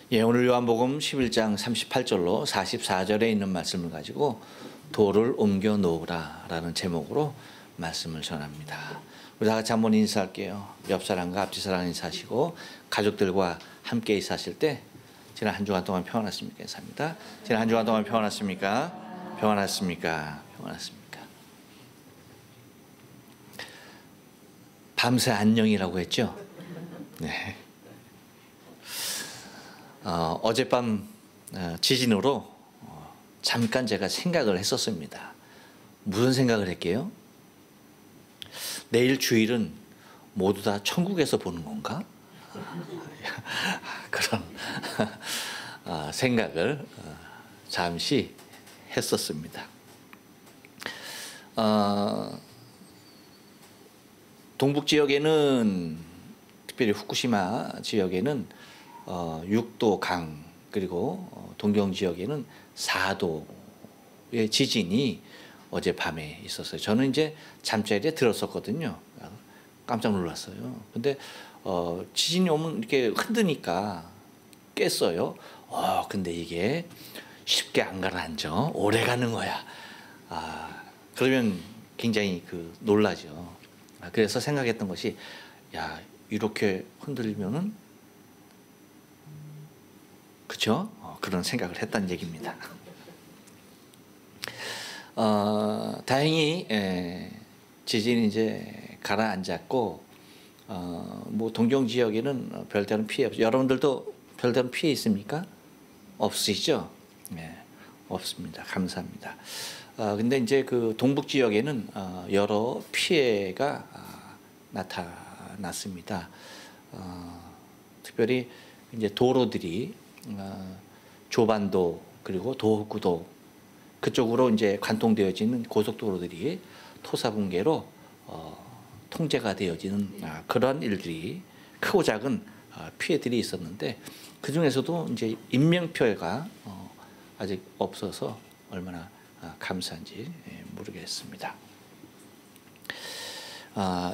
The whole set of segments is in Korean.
예, 오늘 요한복음 11장 38절로 44절에 있는 말씀을 가지고 돌을 옮겨 놓으라 라는 제목으로 말씀을 전합니다. 우리 다 같이 한번 인사할게요. 옆 사람과 앞뒤 사람 인사하시고 가족들과 함께 인사하실 때 지난 한 주간 동안 평안했습니까? 인사합니다. 지난 한 주간 동안 평안했습니까? 평안했습니까? 평안했습니까? 밤새 안녕이라고 했죠? 네. 어젯밤 지진으로 잠깐 제가 생각을 했었습니다. 무슨 생각을 했게요? 내일 주일은 모두 다 천국에서 보는 건가? 그런 생각을 잠시 했었습니다. 동북 지역에는, 특별히 후쿠시마 지역에는 6도 강, 그리고 동경 지역에는 4도의 지진이 어젯밤에 있었어요. 저는 이제 잠자리에 들었었거든요. 깜짝 놀랐어요. 근데 지진이 오면 이렇게 흔드니까 깼어요. 근데 이게 쉽게 안 가라앉아. 오래 가는 거야. 그러면 굉장히 놀라죠. 그래서 생각했던 것이, 야, 이렇게 흔들리면은, 그렇죠? 그런 생각을 했다는 얘기입니다. 다행히 지진이 이제 가라앉았고, 뭐 동경 지역에는 별다른 피해 없어요. 여러분들도 별다른 피해 있습니까? 없으시죠? 네, 없습니다. 감사합니다. 근데 이제 그 동북 지역에는 여러 피해가 나타났습니다. 특별히 이제 도로들이 조반도 그리고 도호쿠도 그쪽으로 이제 관통되어지는 고속도로들이 토사붕괴로 통제가 되어지는 그런 일들이, 크고 작은 피해들이 있었는데, 그 중에서도 이제 인명피해가 아직 없어서 얼마나 감사한지 모르겠습니다.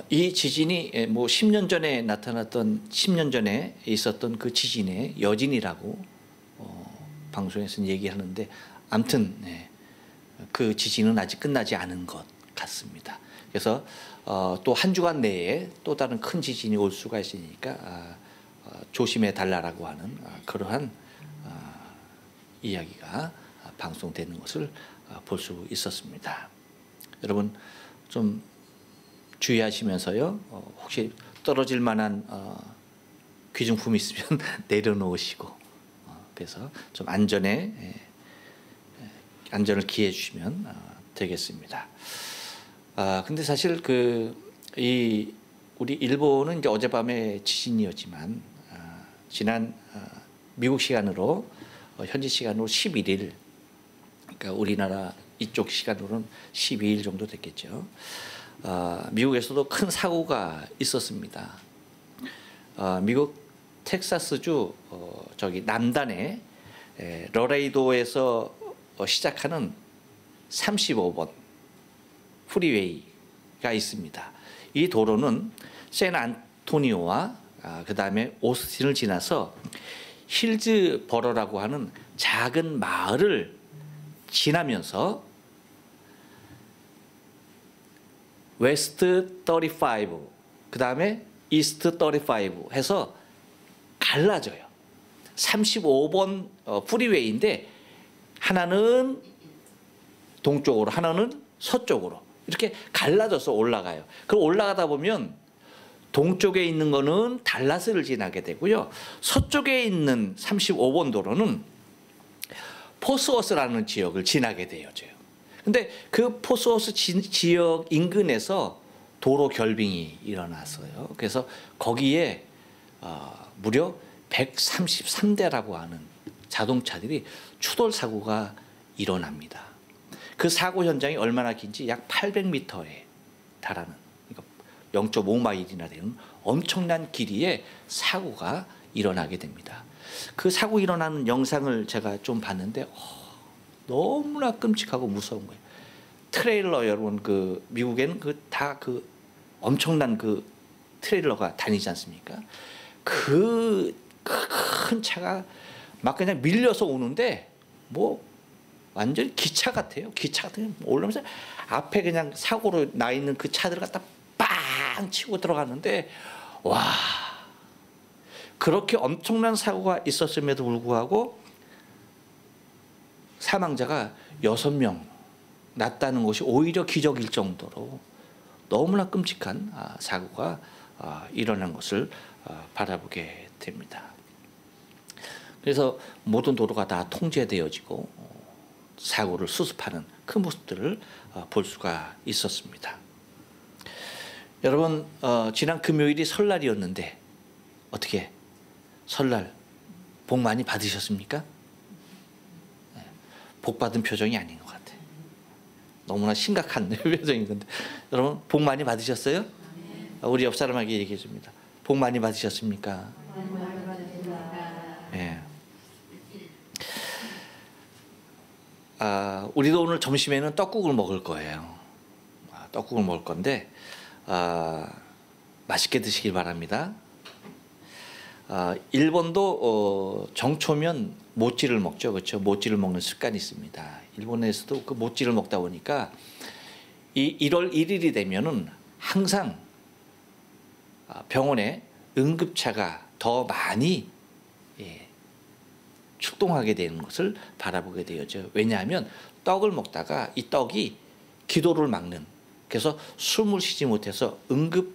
이 지진이 뭐 10년 전에 10년 전에 있었던 그 지진의 여진이라고 방송에서는 얘기하는데, 아무튼 그 지진은 아직 끝나지 않은 것 같습니다. 그래서 또 한 주간 내에 또 다른 큰 지진이 올 수가 있으니까 조심해 달라라고 하는 그러한 이야기가 방송되는 것을 볼 수 있었습니다. 여러분 좀 주의하시면서요. 혹시 떨어질 만한 귀중품이 있으면 내려놓으시고, 그래서 좀 안전을 기해해 주시면 되겠습니다. 근데 사실 우리 일본은 이제 어젯밤에 지진이었지만, 지난 미국 시간으로 현지 시간으로 11일, 그러니까 우리나라 이쪽 시간으로는 12일 정도 됐겠죠. 미국에서도 큰 사고가 있었습니다. 미국 텍사스주 남단에 러레이도에서 시작하는 35번 프리웨이가 있습니다. 이 도로는 샌안토니오와 그 다음에 오스틴을 지나서 힐즈버러라고 하는 작은 마을을 지나면서 웨스트 35, 그 다음에 이스트 35 해서 갈라져요. 35번 프리웨이인데, 하나는 동쪽으로, 하나는 서쪽으로 이렇게 갈라져서 올라가요. 그럼 올라가다 보면 동쪽에 있는 거는 달라스를 지나게 되고요. 서쪽에 있는 35번 도로는 포스워스라는 지역을 지나게 되어져요. 근데 그 포스워스 지역 인근에서 도로 결빙이 일어났어요. 그래서 거기에 무려 133대라고 하는 자동차들이 추돌 사고가 일어납니다. 그 사고 현장이 얼마나 긴지 약 800m에 달하는, 그러니까 0.5마일이나 되는 엄청난 길이의 사고가 일어나게 됩니다. 그 사고 일어나는 영상을 제가 좀 봤는데 너무나 끔찍하고 무서운 거예요. 트레일러, 여러분 미국에는 다 엄청난 트레일러가 다니지 않습니까? 그 큰 차가 막 그냥 밀려서 오는데 뭐 완전 기차 같아요. 기차 같은 올라오면서 앞에 그냥 사고로 나 있는 그 차들 갖다 빵 치고 들어갔는데 와, 그렇게 엄청난 사고가 있었음에도 불구하고 사망자가 6명 났다는 것이 오히려 기적일 정도로 너무나 끔찍한 사고가 일어난 것을 바라보게 됩니다. 그래서 모든 도로가 다 통제되어지고 사고를 수습하는 그 모습들을 볼 수가 있었습니다. 여러분, 지난 금요일이 설날이었는데 어떻게 설날 복 많이 받으셨습니까? 복 받은 표정이 아닌 것 같아요. 너무나 심각한 표정인 건데 여러분 복 많이 받으셨어요? 우리 옆 사람에게 얘기해 줍니다. 복 많이 받으셨습니까? 예. 우리도 오늘 점심에는 떡국을 먹을 거예요. 떡국을 먹을 건데 맛있게 드시길 바랍니다. 일본도 정초면 모찌를 먹죠, 그렇죠? 모찌를 먹는 습관이 있습니다. 일본에서도 그 모찌를 먹다 보니까 이 1월 1일이 되면은 항상 병원에 응급차가 더 많이 출동하게 되는 것을 바라보게 되죠. 왜냐하면 떡을 먹다가 이 떡이 기도를 막는, 그래서 숨을 쉬지 못해서 응급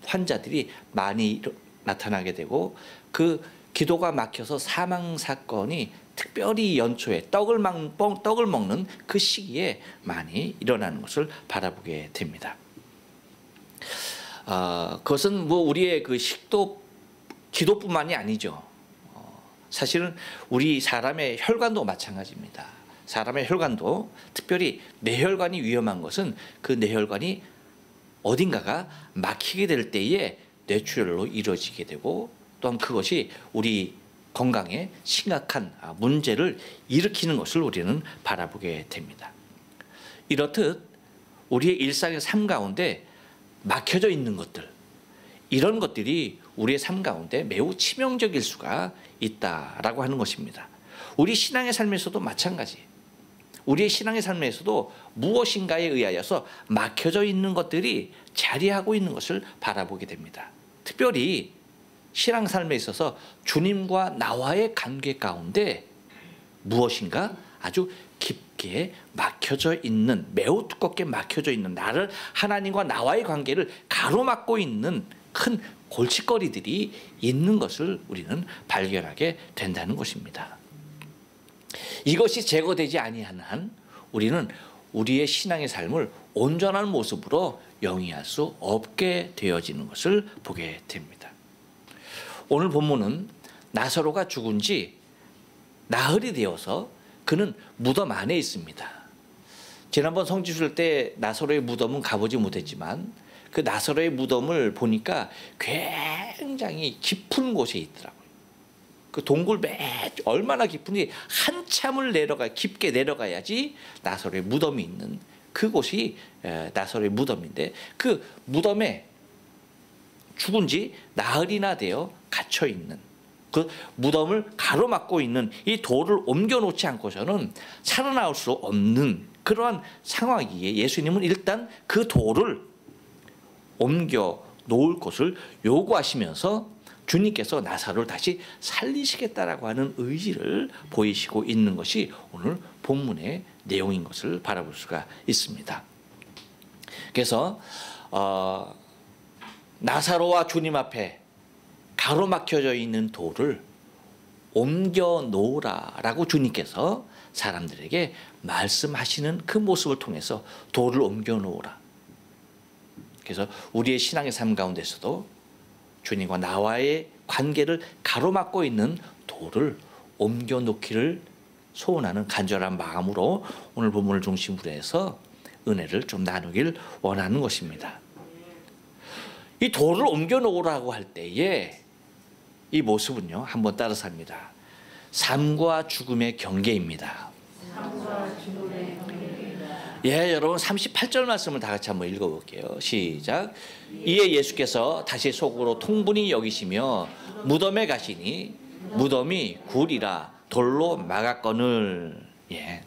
환자들이 많이 나타나게 되고 그 기도가 막혀서 사망 사건이 특별히 연초에 떡을 먹는 그 시기에 많이 일어나는 것을 바라보게 됩니다. 그것은 뭐 우리의 그 식도 기도뿐만이 아니죠. 사실은 우리 사람의 혈관도 마찬가지입니다. 사람의 혈관도 특별히 뇌혈관이 위험한 것은 그 뇌혈관이 어딘가가 막히게 될 때에 뇌출혈로 이루어지게 되고 또한 그것이 우리 건강에 심각한 문제를 일으키는 것을 우리는 바라보게 됩니다. 이렇듯 우리의 일상의 삶 가운데 막혀져 있는 것들, 이런 것들이 우리의 삶 가운데 매우 치명적일 수가 있다라고 하는 것입니다. 우리 신앙의 삶에서도 마찬가지. 우리의 신앙의 삶에서도 무엇인가에 의하여서 막혀져 있는 것들이 자리하고 있는 것을 바라보게 됩니다. 특별히 신앙 삶에 있어서 주님과 나와의 관계 가운데 무엇인가 아주 깊게 막혀져 있는, 매우 두껍게 막혀져 있는, 나를 하나님과 나와의 관계를 가로막고 있는 큰 골칫거리들이 있는 것을 우리는 발견하게 된다는 것입니다. 이것이 제거되지 아니한 한 우리는 우리의 신앙의 삶을 온전한 모습으로 영위할 수 없게 되어지는 것을 보게 됩니다. 오늘 본문은 나사로가 죽은 지 나흘이 되어서 그는 무덤 안에 있습니다. 지난번 성지순례 때 나사로의 무덤은 가보지 못했지만 그 나사로의 무덤을 보니까 굉장히 깊은 곳에 있더라고요. 그 동굴 얼마나 깊은지 한참을 깊게 내려가야지 나사로의 무덤이 있는 그곳이 나사로의 무덤인데, 그 무덤에 죽은 지 나흘이나 되어 갇혀 있는, 그 무덤을 가로막고 있는 이 돌을 옮겨놓지 않고서는 살아나올 수 없는 그러한 상황이기에 예수님은 일단 그 돌을 옮겨 놓을 것을 요구하시면서 주님께서 나사로를 다시 살리시겠다라고 하는 의지를 보이시고 있는 것이 오늘 본문의 내용인 것을 바라볼 수가 있습니다. 그래서 나사로와 주님 앞에 가로막혀져 있는 돌을 옮겨 놓으라라고 주님께서 사람들에게 말씀하시는 그 모습을 통해서 돌을 옮겨 놓으라. 그래서 우리의 신앙의 삶 가운데서도 주님과 나와의 관계를 가로막고 있는 돌을 옮겨 놓기를 소원하는 간절한 마음으로 오늘 본문을 중심으로 해서 은혜를 좀 나누길 원하는 것입니다. 이 돌을 옮겨 놓으라고 할 때에 이 모습은요, 한번 따라서 합니다. 삶과 죽음의 경계입니다. 예, 여러분 38절 말씀을 다 같이 한번 읽어볼게요. 시작. 이에 예수께서 다시 속으로 통분히 여기시며 무덤에 가시니 무덤이 굴이라 돌로 막았거늘. 예.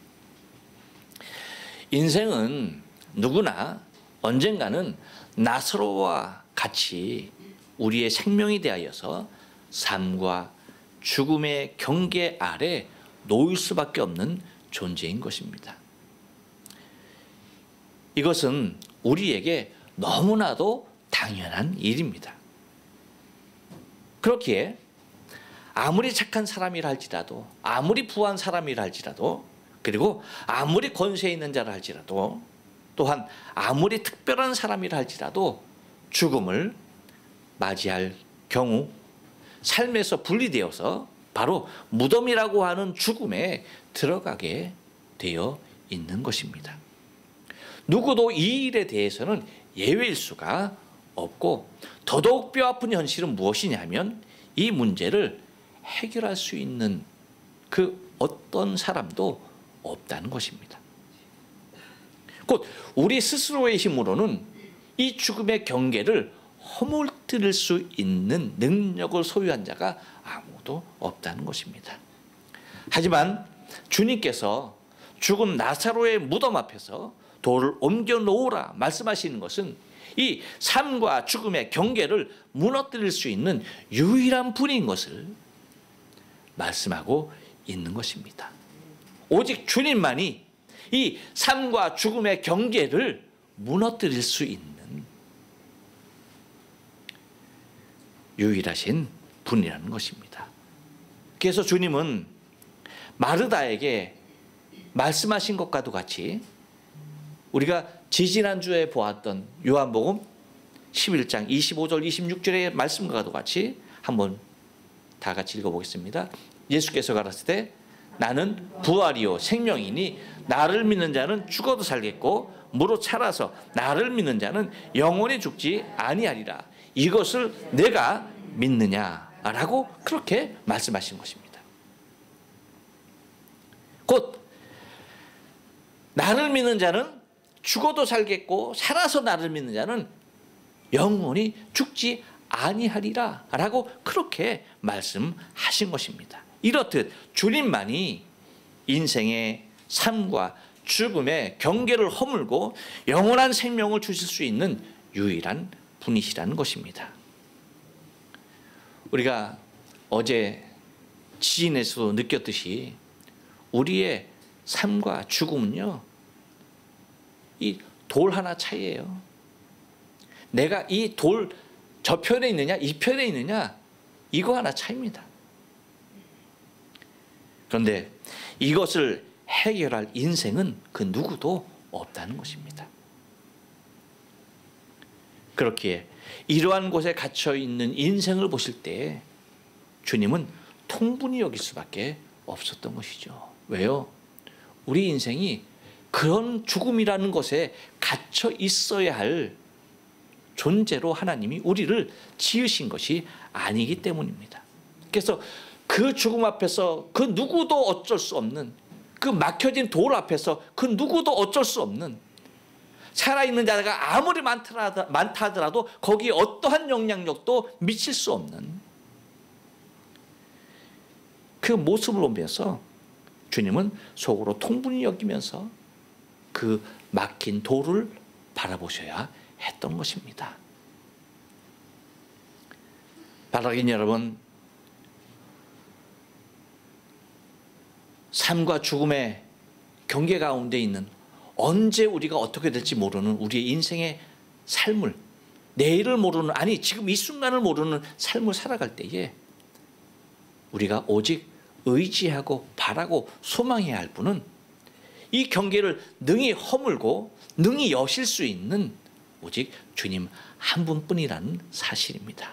인생은 누구나 언젠가는 나사로와 같이 우리의 생명이 대하여서 삶과 죽음의 경계 아래 놓일 수밖에 없는 존재인 것입니다. 이것은 우리에게 너무나도 당연한 일입니다. 그렇기에 아무리 착한 사람이라 할지라도, 아무리 부한 사람이라 할지라도, 그리고 아무리 권세 있는 자라 할지라도, 또한 아무리 특별한 사람이라 할지라도 죽음을 맞이할 경우 삶에서 분리되어서 바로 무덤이라고 하는 죽음에 들어가게 되어 있는 것입니다. 누구도 이 일에 대해서는 예외일 수가 없고, 더더욱 뼈아픈 현실은 무엇이냐면 이 문제를 해결할 수 있는 그 어떤 사람도 없다는 것입니다. 곧 우리 스스로의 힘으로는 이 죽음의 경계를 허물뜨릴 수 있는 능력을 소유한 자가 아무도 없다는 것입니다. 하지만 주님께서 죽은 나사로의 무덤 앞에서 돌을 옮겨 놓으라 말씀하시는 것은 이 삶과 죽음의 경계를 무너뜨릴 수 있는 유일한 분인 것을 말씀하고 있는 것입니다. 오직 주님만이 이 삶과 죽음의 경계를 무너뜨릴 수 있는 유일하신 분이라는 것입니다. 그래서 주님은 마르다에게 말씀하신 것과도 같이 우리가 지지난주에 보았던 요한복음 11장 25절 26절의 말씀과도 같이 한번 다 같이 읽어보겠습니다. 예수께서 가라사대 때 나는 부활이요 생명이니 나를 믿는 자는 죽어도 살겠고 무릇 살아서 나를 믿는 자는 영원히 죽지 아니하리라. 이것을 내가 믿느냐라고 그렇게 말씀하신 것입니다. 곧 나를 믿는 자는 죽어도 살겠고 살아서 나를 믿는 자는 영원히 죽지 아니하리라 라고 그렇게 말씀하신 것입니다. 이렇듯 주님만이 인생의 삶과 죽음의 경계를 허물고 영원한 생명을 주실 수 있는 유일한 분이시라는 것입니다. 우리가 어제 지진에서도 느꼈듯이 우리의 삶과 죽음은요, 이 돌 하나 차이예요. 내가 이 돌 저 편에 있느냐 이 편에 있느냐 이거 하나 차이입니다. 그런데 이것을 해결할 인생은 그 누구도 없다는 것입니다. 그렇기에 이러한 곳에 갇혀 있는 인생을 보실 때 주님은 통분히 여길 수밖에 없었던 것이죠. 왜요? 우리 인생이 그런 죽음이라는 것에 갇혀 있어야 할 존재로 하나님이 우리를 지으신 것이 아니기 때문입니다. 그래서 그 죽음 앞에서 그 누구도 어쩔 수 없는, 그 막혀진 돌 앞에서 그 누구도 어쩔 수 없는, 살아있는 자가 아무리 많다 하더라도 거기에 어떠한 영향력도 미칠 수 없는 그 모습을 보면서 주님은 속으로 통분히 여기면서 그 막힌 돌을 바라보셔야 했던 것입니다. 바라긴 여러분, 삶과 죽음의 경계 가운데 있는 언제 우리가 어떻게 될지 모르는 우리의 인생의 삶을, 내일을 모르는, 아니 지금 이 순간을 모르는 삶을 살아갈 때에 우리가 오직 의지하고 바라고 소망해야 할 분은 이 경계를 능히 허물고 능히 여실 수 있는 오직 주님 한 분뿐이라는 사실입니다.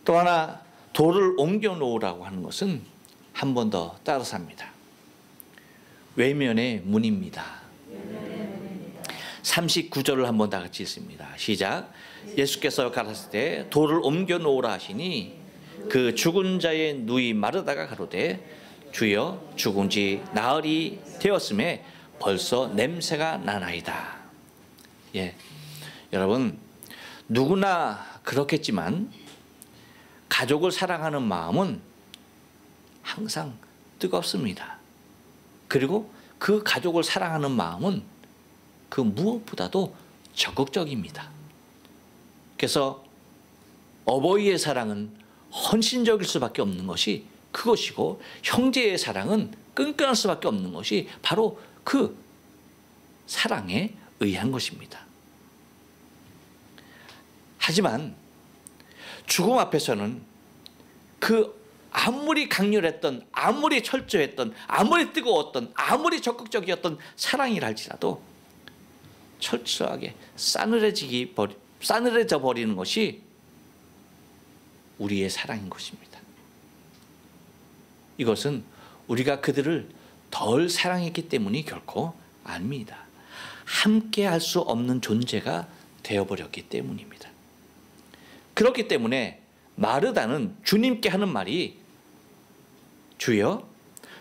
또 하나 돌을 옮겨 놓으라고 하는 것은 한 번 더 따라서 합니다. 외면의 문입니다. 39절을 한번 다 같이 읽습니다. 시작. 예수께서 가라사대 때 돌을 옮겨 놓으라 하시니 그 죽은 자의 누이 마르다가 가로되 주여 죽은 지 나흘이 되었음에 벌써 냄새가 나나이다. 예, 여러분 누구나 그렇겠지만 가족을 사랑하는 마음은 항상 뜨겁습니다. 그리고 그 가족을 사랑하는 마음은 그 무엇보다도 적극적입니다. 그래서 어버이의 사랑은 헌신적일 수밖에 없는 것이 그것이고, 형제의 사랑은 끈끈할 수밖에 없는 것이 바로 그 사랑에 의한 것입니다. 하지만 죽음 앞에서는 그 아무리 강렬했던, 아무리 철저했던, 아무리 뜨거웠던, 아무리 적극적이었던 사랑이라 할지라도 철저하게 싸늘해져 버리는 것이 우리의 사랑인 것입니다. 이것은 우리가 그들을 덜 사랑했기 때문이 결코 아닙니다. 함께 할 수 없는 존재가 되어버렸기 때문입니다. 그렇기 때문에 마르다는 주님께 하는 말이, 주여,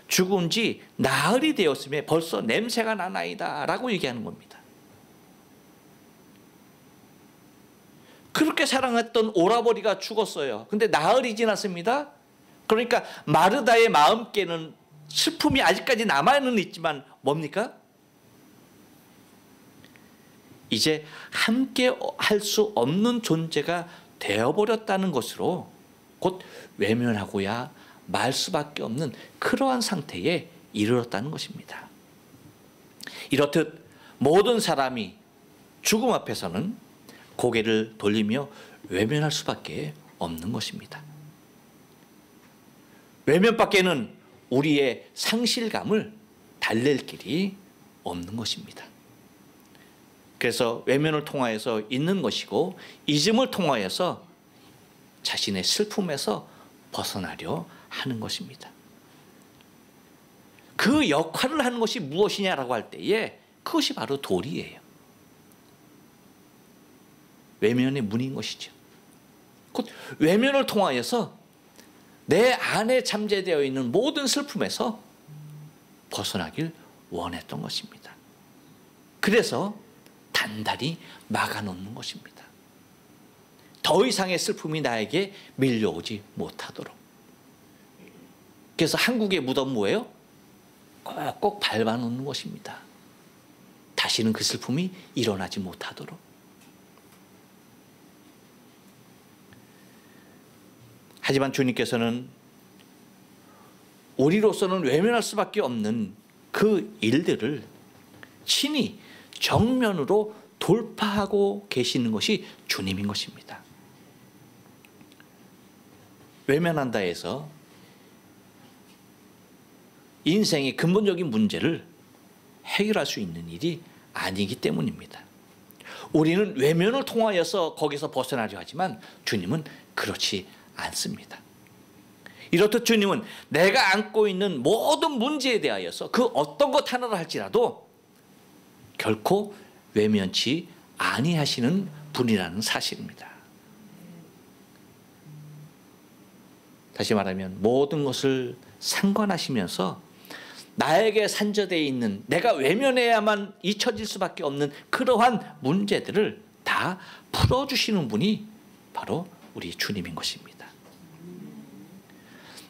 죽은 지 나흘이 되었음에 벌써 냄새가 나나이다 라고 얘기하는 겁니다. 그렇게 사랑했던 오라버니가 죽었어요. 근데 나흘이 지났습니다. 그러니까 마르다의 마음께는 슬픔이 아직까지 남아는 있지만 뭡니까? 이제 함께 할 수 없는 존재가 되어버렸다는 것으로 곧 외면하고야 말 수밖에 없는 그러한 상태에 이르렀다는 것입니다. 이렇듯 모든 사람이 죽음 앞에서는 고개를 돌리며 외면할 수밖에 없는 것입니다. 외면밖에는 우리의 상실감을 달랠 길이 없는 것입니다. 그래서 외면을 통하여서 잊는 것이고, 잊음을 통하여서 자신의 슬픔에서 벗어나려 하는 것입니다. 그 역할을 하는 것이 무엇이냐라고 할 때에 그것이 바로 도리예요. 외면의 문인 것이죠. 곧 외면을 통하여서 내 안에 잠재되어 있는 모든 슬픔에서 벗어나길 원했던 것입니다. 그래서 단단히 막아놓는 것입니다. 더 이상의 슬픔이 나에게 밀려오지 못하도록. 그래서 한국의 무덤 뭐예요? 꼭꼭 밟아놓는 것입니다. 다시는 그 슬픔이 일어나지 못하도록. 하지만 주님께서는 우리로서는 외면할 수밖에 없는 그 일들을 친히 정면으로 돌파하고 계시는 것이 주님인 것입니다. 외면한다 해서 인생의 근본적인 문제를 해결할 수 있는 일이 아니기 때문입니다. 우리는 외면을 통하여서 거기서 벗어나려 하지만 주님은 그렇지 않습니다. 이렇듯 주님은 내가 안고 있는 모든 문제에 대하여서 그 어떤 것 하나를 할지라도 결코 외면치 아니하시는 분이라는 사실입니다. 다시 말하면 모든 것을 상관하시면서 나에게 산저되어 있는, 내가 외면해야만 잊혀질 수밖에 없는 그러한 문제들을 다 풀어주시는 분이 바로 우리 주님인 것입니다.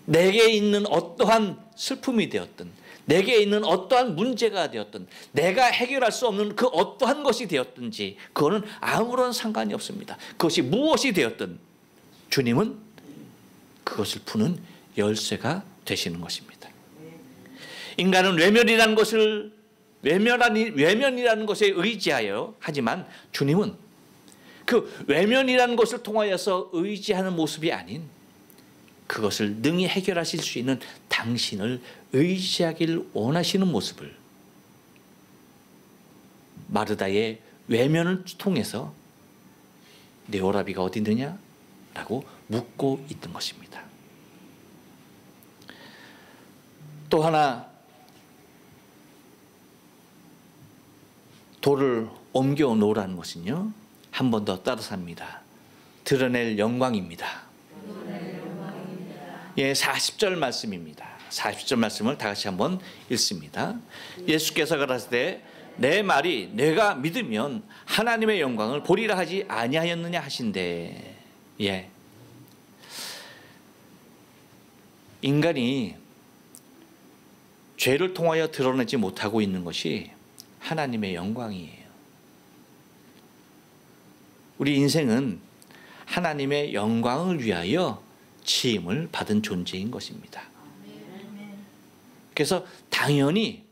내게 있는 어떠한 슬픔이 되었든, 내게 있는 어떠한 문제가 되었든, 내가 해결할 수 없는 그 어떠한 것이 되었든지 그거는 아무런 상관이 없습니다. 그것이 무엇이 되었든 주님은 그것을 푸는 열쇠가 되시는 것입니다. 인간은 외면이라는 것에 의지하여 하지만 주님은 그 외면이라는 것을 통하여서 의지하는 모습이 아닌 그것을 능히 해결하실 수 있는 당신을 의지하길 원하시는 모습을 마르다의 외면을 통해서 내 오라비가 어디 있느냐? 라고 묻고 있던 것입니다. 또 하나 돌을 옮겨 놓으라는 것은요, 한 번 더 따라서 합니다. 드러낼 영광입니다. 예, 40절 말씀입니다. 40절 말씀을 다 같이 한번 읽습니다. 예수께서 가라사대 내 말이 내가 믿으면 하나님의 영광을 보리라 하지 아니하였느냐 하신대. 예. 인간이 죄를 통하여 드러내지 못하고 있는 것이 하나님의 영광이에요. 우리 인생은 하나님의 영광을 위하여 지음을 받은 존재인 것입니다. 그래서 당연히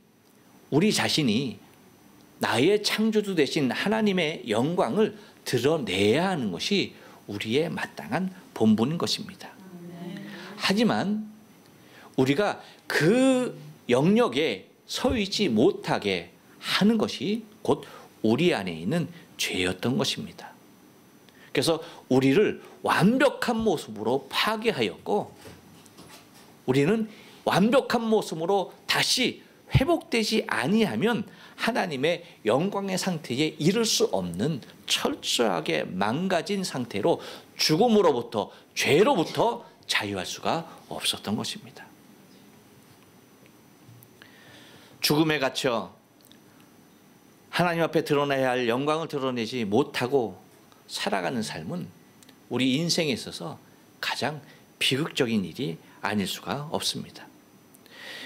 우리 자신이 나의 창조주 되신 하나님의 영광을 드러내야 하는 것이 우리의 마땅한 본분인 것입니다. 하지만 우리가 그 영역에 서 있지 못하게 하는 것이 곧 우리 안에 있는 죄였던 것입니다. 그래서 우리를 완벽한 모습으로 파괴하였고, 우리는 완벽한 모습으로 다시 회복되지 아니하면 하나님의 영광의 상태에 이를 수 없는 철저하게 망가진 상태로 죽음으로부터, 죄로부터 자유할 수가 없었던 것입니다. 죽음에 갇혀 하나님 앞에 드러내야 할 영광을 드러내지 못하고 살아가는 삶은 우리 인생에 있어서 가장 비극적인 일이 아닐 수가 없습니다.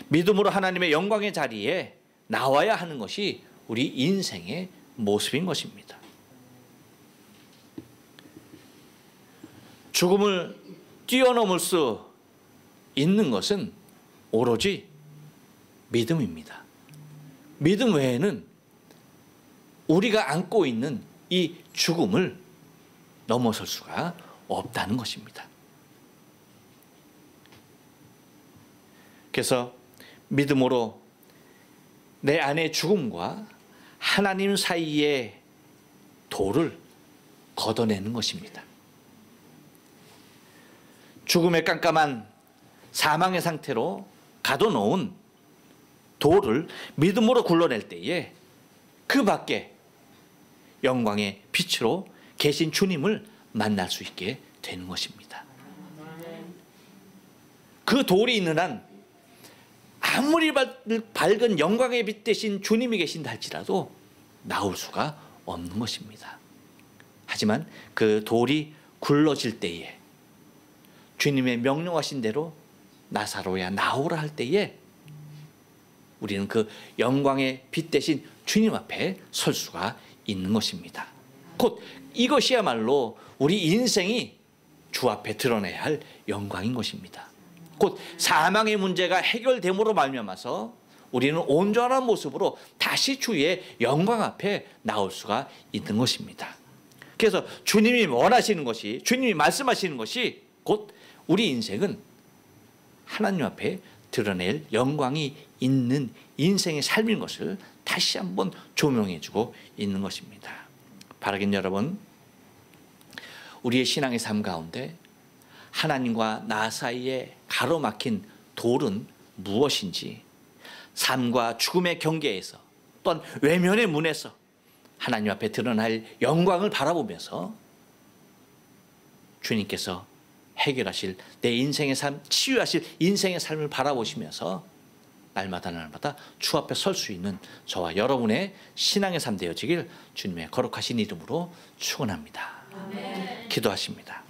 믿음으로 하나님의 영광의 자리에 나와야 하는 것이 우리 인생의 모습인 것입니다. 죽음을 뛰어넘을 수 있는 것은 오로지 믿음입니다. 믿음 외에는 우리가 안고 있는 이 죽음을 넘어설 수가 없다는 것입니다. 그래서 믿음으로 내 안의 죽음과 하나님 사이의 돌을 걷어내는 것입니다. 죽음의 깜깜한 사망의 상태로 가둬놓은 돌을 믿음으로 굴러낼 때에 그 밖에 영광의 빛으로 계신 주님을 만날 수 있게 되는 것입니다. 그 돌이 있는 한 아무리 밝은 영광의 빛 대신 주님이 계신다 할지라도 나올 수가 없는 것입니다. 하지만 그 돌이 굴러질 때에 주님의 명령하신 대로 나사로야 나오라 할 때에 우리는 그 영광의 빛 대신 주님 앞에 설 수가 있는 것입니다. 곧 이것이야말로 우리 인생이 주 앞에 드러내야 할 영광인 것입니다. 곧 사망의 문제가 해결됨으로 말미암아서 우리는 온전한 모습으로 다시 주의 영광 앞에 나올 수가 있는 것입니다. 그래서 주님이 원하시는 것이, 주님이 말씀하시는 것이 곧 우리 인생은 하나님 앞에 드러낼 영광이 있는 인생의 삶인 것을 다시 한번 조명해주고 있는 것입니다. 바라긴 여러분, 우리의 신앙의 삶 가운데 하나님과 나 사이에 가로막힌 돌은 무엇인지, 삶과 죽음의 경계에서 또한 외면의 문에서 하나님 앞에 드러날 영광을 바라보면서 주님께서 해결하실 내 인생의 삶, 치유하실 인생의 삶을 바라보시면서 날마다 주 앞에 설 수 있는 저와 여러분의 신앙의 삶 되어지길 주님의 거룩하신 이름으로 축원합니다. 기도하십니다.